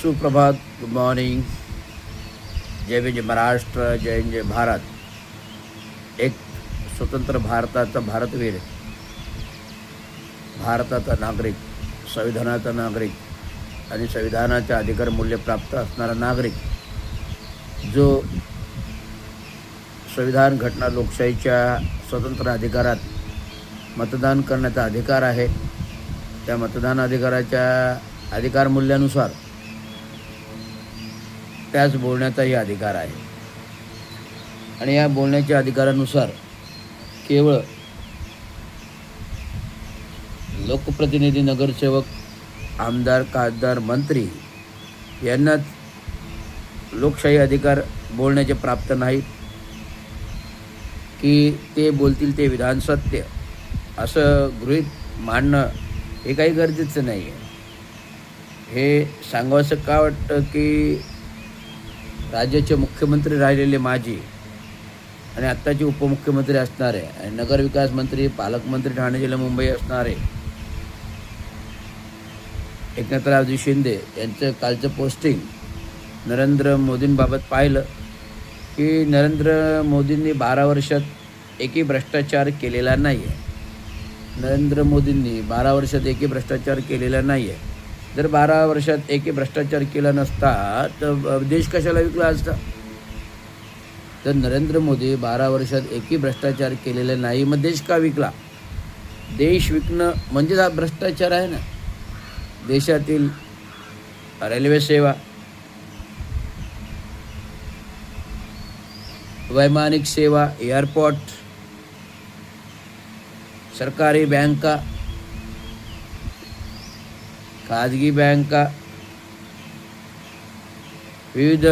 सुप्रभात, good morning, जय विजय महाराष्ट्र, जय जय भारत. एक स्वतंत्र भारताचा भारतवीर, भारताचा नागरिक, संविधानाचा नागरिक आणि संविधानाच्या अधिकार मूल्य प्राप्त असणारा नागरिक, जो संविधान घटना लोकशाहीच्या स्वतंत्र अधिकारात मतदान करण्याचा अधिकार आहे. त्या मतदान अधिकाराच्या अधिकार मूल्यानुसार त्याच बोलण्याचाही अधिकार आहे. आणि या बोलण्याच्या अधिकारानुसार केवळ लोकप्रतिनिधी, नगरसेवक, आमदार, खासदार, मंत्री यांनाच लोकशाही अधिकार बोलण्याचे प्राप्त नाहीत की ते बोलतील ते विधान सत्य असं गृहीत मांडणं हे काही गरजेचं नाही आहे. हे सांगावंसं का वाटतं की राज्याचे मुख्यमंत्री राहिलेले माजी आणि आत्ताचे उपमुख्यमंत्री असणारे आणि नगरविकास मंत्री, पालकमंत्री ठाणे जिल्हा मुंबई असणारे एकनाथरावजी शिंदे यांचं कालचं पोस्टिंग नरेंद्र मोदींबाबत पाहिलं की नरेंद्र मोदींनी 12 वर्षात एकही भ्रष्टाचार केलेला नाही आहे. नरेंद्र मोदींनी 12 वर्षात एकही भ्रष्टाचार केलेला नाही आहे. जर 12 वर्षात एकही भ्रष्टाचार केला नसता तर देश कशाला विकला असता. तर नरेंद्र मोदी 12 वर्षात एकही भ्रष्टाचार केलेला नाही, मग देश का विकला. देश विकणं म्हणजे हा भ्रष्टाचार आहे ना. देशातील रेल्वे सेवा, वैमानिक सेवा, एअरपोर्ट, सरकारी बँका, खाजगी बँका, विविध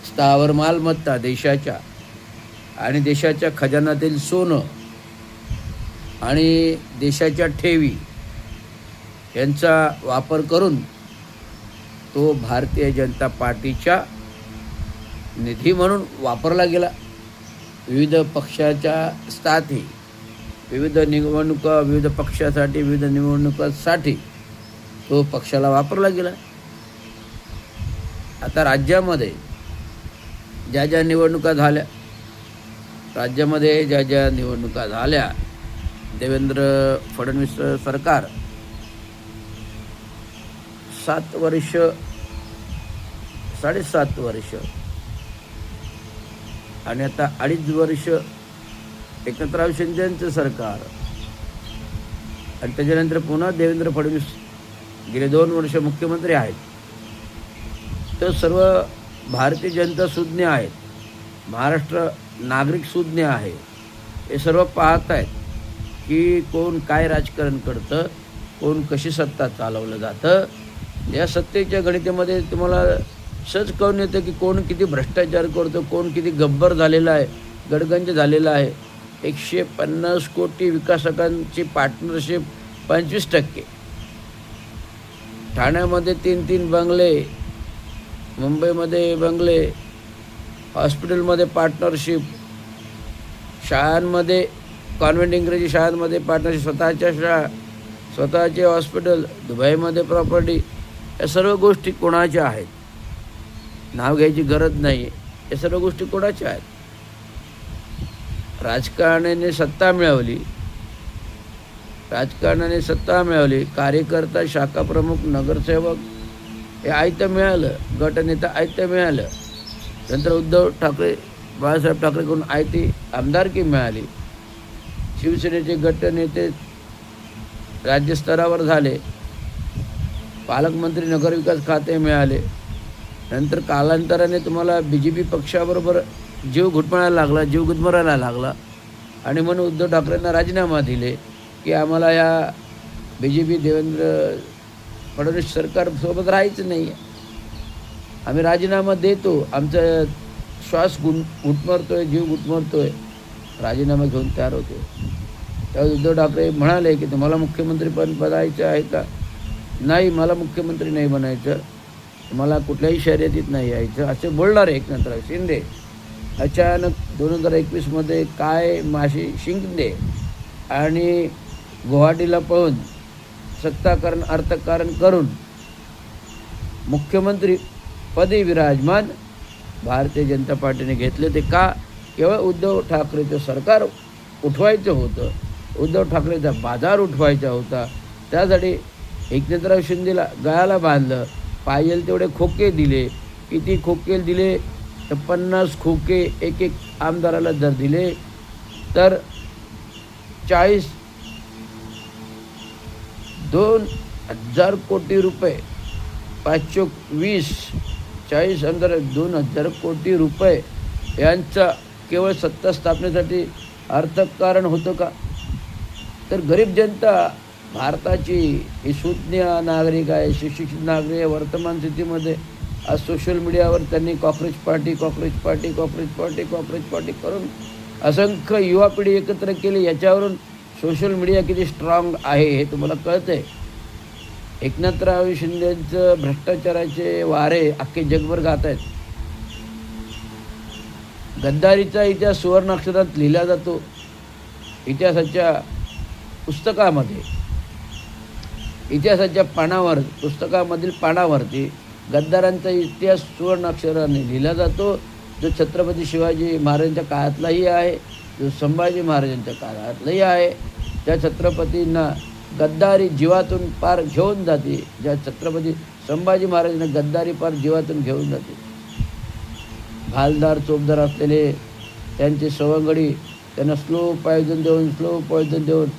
स्थावर मालमत्ता देशाच्या आणि देशाच्या खजानातील सोनं आणि देशाच्या ठेवी यांचा वापर करून तो भारतीय जनता पार्टीच्या निधी म्हणून वापरला गेला. विविध पक्षाच्या स्थाती, विविध निवडणुका, विविध पक्षासाठी, विविध निवडणुकांसाठी तो पक्षाला वापरला गेला. आता राज्यामध्ये ज्या ज्या निवडणुका झाल्या, देवेंद्र फडणवीस सरकार 7 वर्ष, 7.5 वर्ष आणि आता 2.5 वर्ष एकनाथराव शिंदे यांचं सरकार आणि त्याच्यानंतर पुन्हा देवेंद्र फडणवीस गेले 2 वर्ष मुख्यमंत्री आहेत. तर सर्व भारतीय जनता सुज्ञ आहेत, महाराष्ट्र नागरिक सुज्ञ आहे. हे सर्व पाहत आहेत की कोण काय राजकारण करतं, कोण कशी सत्ता चालवलं जातं. या सत्तेच्या गणितेमध्ये तुम्हाला सहज कळून येतं की कोण किती भ्रष्टाचार करतो, कोण किती गब्बर झालेला आहे, गडगंज झालेला आहे. 150 कोटी विकासकांची पार्टनरशिप 25%. ठाण्यामध्ये 3 बंगले, मुंबईमध्ये बंगले, हॉस्पिटलमध्ये पार्टनरशिप, शाळांमध्ये, कॉन्व्हेंट इंग्रजी शाळांमध्ये पार्टनरशिप, स्वतःच्या शाळा, स्वतःचे हॉस्पिटल, दुबईमध्ये प्रॉपर्टी. या सर्व गोष्टी कोणाच्या आहेत, नाव घ्यायची गरज नाही. या सर्व गोष्टी कोणाच्या आहेत. राजकारणाने सत्ता मिळवली, कार्यकर्ता, शाखा प्रमुख, नगरसेवक हे आयतं मिळालं, गटनेता आयतं मिळालं. नंतर उद्धव ठाकरे, बाळासाहेब ठाकरेकडून आयती आमदारकी मिळाली. शिवसेनेचे गटनेते राज्यस्तरावर झाले, पालकमंत्री, नगरविकास खाते मिळाले. नंतर कालांतराने तुम्हाला BJP पक्षाबरोबर जीव गुदमरायला लागला आणि म्हणून उद्धव ठाकरेंना राजीनामा दिले की आम्हाला या BJP देवेंद्र फडणवीस सरकारसोबत राहायचं नाही आहे, आम्ही राजीनामा देतो, आमचा श्वास घुटमरतोय, जीव घुटमरतोय, राजीनामा घेऊन तयार होतो. त्यावेळी उद्धव ठाकरे म्हणाले की तुम्हाला मुख्यमंत्री बनायचं आहे का. नाही, मला मुख्यमंत्री नाही बनायचं, मला कुठल्याही शर्यतीत नाही यायचं असे बोलणारे एकनाथराव शिंदे अचानक 2021मध्ये काय माशी शिंदे आणि गुवाहाटीला पळून सत्ताकरण अर्थकारण करून मुख्यमंत्री पदी विराजमान भारतीय जनता पार्टीने घेतले. ते का? केवळ उद्धव ठाकरेचं सरकार उठवायचं होतं, उद्धव ठाकरेचा बाजार उठवायचा होता. त्यासाठी एकनाथराव शिंदेला गळाला बांधलं, पाहिजे तेवढे खोके दिले. किती खोके दिले? तर 50 खोके एक एक आमदाराला जर दिले तर 2,000 कोटी रुपये, 520 40 आमदार 2,000 कोटी रुपये यांचा केवळ सत्ता स्थापनेसाठी अर्थकारण होतं का? तर गरीब जनता भारताची ही सुज्ञ नागरिक आहे, सुशिक्षित नागरिक आहे. वर्तमान स्थितीमध्ये आज सोशल मीडियावर त्यांनी cockroach party cockroach party cockroach party cockroach party करून असंख्य युवा पिढी एकत्र केली. याच्यावरून सोशल मीडिया किती स्ट्रॉंग आहे हे तुम्हाला कळतं आहे. एकनाथराव शिंदेचं भ्रष्टाचाराचे वारे अख्खे जगभर गात आहेत. गद्दारीचा इतिहास सुवर्णाक्षरात लिहिला जातो. इतिहासाच्या पुस्तकामध्ये, इतिहासाच्या पानावर, पुस्तकामधील पानावरती गद्दारांचा इतिहास सुवर्णाक्षराने लिहिला जातो. जो छत्रपती शिवाजी महाराजांच्या काळातलाही आहे, जो संभाजी महाराजांच्या काळातलाही आहे. ज्या छत्रपतींना गद्दारी जीवातून पार घेऊन जाते, ज्या छत्रपती संभाजी महाराजांना गद्दारी पार जीवातून घेऊन जाते. भालदार चोपदार असलेले त्यांचे सवंगडी त्यांना स्लो पॉयझन देऊन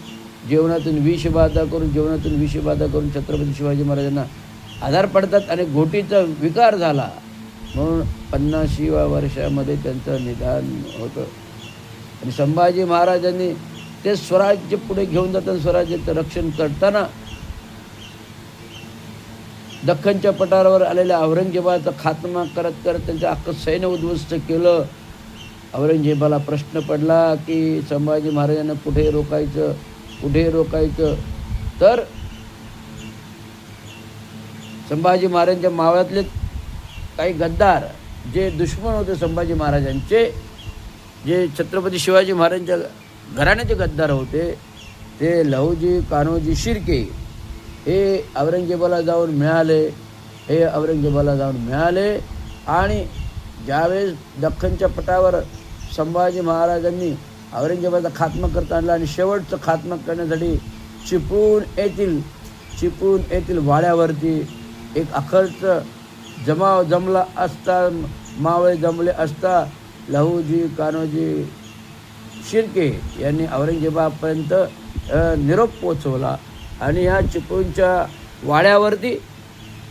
जेवणातून विषबाधा करून छत्रपती शिवाजी महाराजांना आधार पडतात आणि घोटीचा विकार झाला म्हणून 50व्या वर्षामध्ये त्यांचं निधन होतं. आणि संभाजी महाराजांनी ते स्वराज्य पुढे घेऊन जाताना, स्वराज्याचं रक्षण करताना दख्खनच्या पठारावर आलेल्या औरंगजेबाचा खात्मा करत त्यांचं अख्खं सैन्य उद्ध्वस्त केलं. औरंगजेबाला प्रश्न पडला की संभाजी महाराजांना कुठे रोकायचं. तर संभाजी महाराजांच्या मावळातले काही गद्दार जे दुश्मन होते संभाजी महाराजांचे, जे छत्रपती शिवाजी महाराजांच्या घराण्याचे गद्दार होते, ते लहुजी कान्होजी शिर्के हे औरंगजेबाला जाऊन मिळाले. आणि ज्यावेळेस दख्खनच्या पटावर संभाजी महाराजांनी औरंगजेबाचा खात्मा करता आणला आणि शेवटचं खात्मा करण्यासाठी चिपळूण येथील वाड्यावरती एक अखर्च जमाव जमला असता, मावळे जमले असता लहुजी कान्होजी शिर्के यांनी औरंगजेबापर्यंत निरोप पोचवला. आणि ह्या चिपळूणच्या वाड्यावरती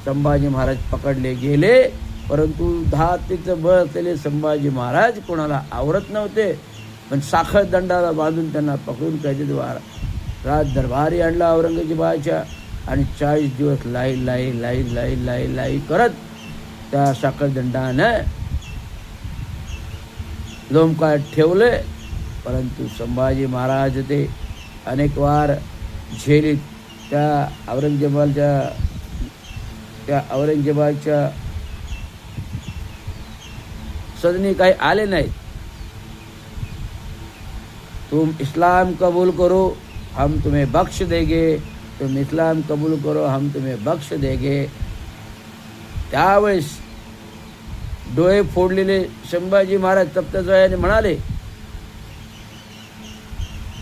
संभाजी महाराज पकडले गेले. परंतु धास्तीचं बळ असलेले संभाजी महाराज कोणाला आवरत नव्हते, पण साखळ दंडाला बांधून त्यांना पकडून कैदेत राज दरबारी आणला औरंगजेबाच्या. आणि 40 दिवस लाई करत त्या साखळदंडानं लोंबकाळात ठेवले. परंतु संभाजी महाराज ते अनेक वार झेलीत त्या औरंगजेबाच्या सदनी काही आले नाहीत. तुम इस्लाम कबूल करो हम तुम्हें बख्श देंगे, तुम इस्लाम कबूल करो हम तुम्हें बख्श देंगे. त्यावेळेस डोळे फोडलेले संभाजी महाराज तप्तजयाने म्हणाले,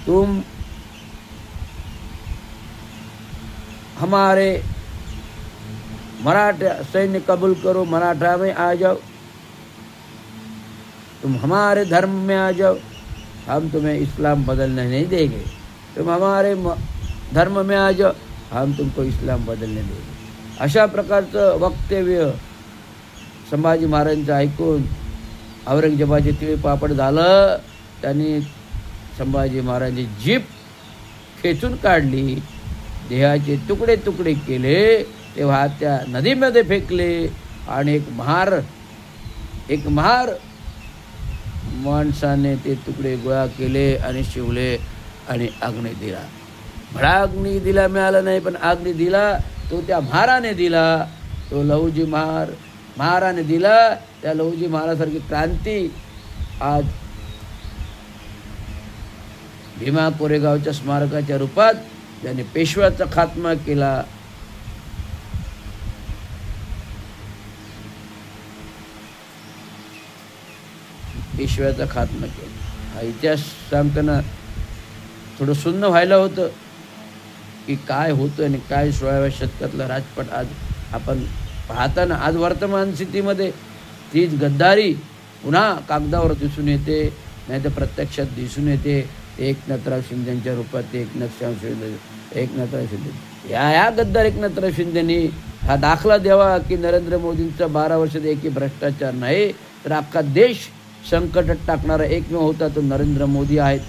तुम हमारे मराठा सैन्य कबूल करो, मराठा में आ जाओ, तुम हमारे धर्म में आ जाओ, हम तुम्हें इस्लाम बदलने नहीं देंगे. तुम हमारे धर्म में आ जाओ, हम तुमको इस्लाम बदलने देंगे. अशा प्रकारचं वक्तव्य संभाजी महाराजांचं ऐकून औरंगजेबाचे तिळपापड झालं. त्यांनी संभाजी महाराजांची जीभ खेचून काढली, देहाचे तुकडे तुकडे केले, तेव्हा त्या नदीमध्ये फेकले आणि एक महार माणसाने ते तुकडे गोळा केले आणि शिवले आणि अग्नी दिला. भडा अग्नी दिला मिळाला नाही, पण अग्नी दिला तो त्या महाराने दिला, तो लहुजी महाराने दिला. त्या लहुजी महारासारखी क्रांती आज भीमा कोरेगावच्या स्मारकाच्या रूपात ज्याने पेशव्याचा खात्मा केला, पेशव्याचा खात्मा केला. हा इतिहास सांगताना थोडं सुन्न व्हायला होतं की काय होतं आणि काय 16व्या शतकातला राजपाट आज आपण पाहताना आज वर्तमान स्थितीमध्ये तीच गद्दारी पुन्हा कागदावर दिसून येते, नाही तर प्रत्यक्षात दिसून येते. एकनाथराव शिंदेच्या रूपात ते एकनाथराव शिंदे या गद्दार एकनाथराव शिंदेनी हा दाखला द्यावा की नरेंद्र मोदींचा 12 वर्षात एकही भ्रष्टाचार नाही, तर अख्खा देश संकटात टाकणारा एकमेव होता तो नरेंद्र मोदी आहेत.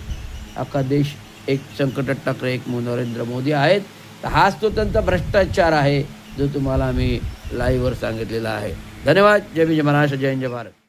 अख्खा देश एक संकटात टाकणारा एकमेव नरेंद्र मोदी आहेत. तर हाच तो त्यांचा भ्रष्टाचार आहे जो तुम्हाला आम्ही लाईव्हवर सांगितलेला आहे. धन्यवाद. जय भीम, जय महाराष्ट्र, जय हिंद, जय भारत.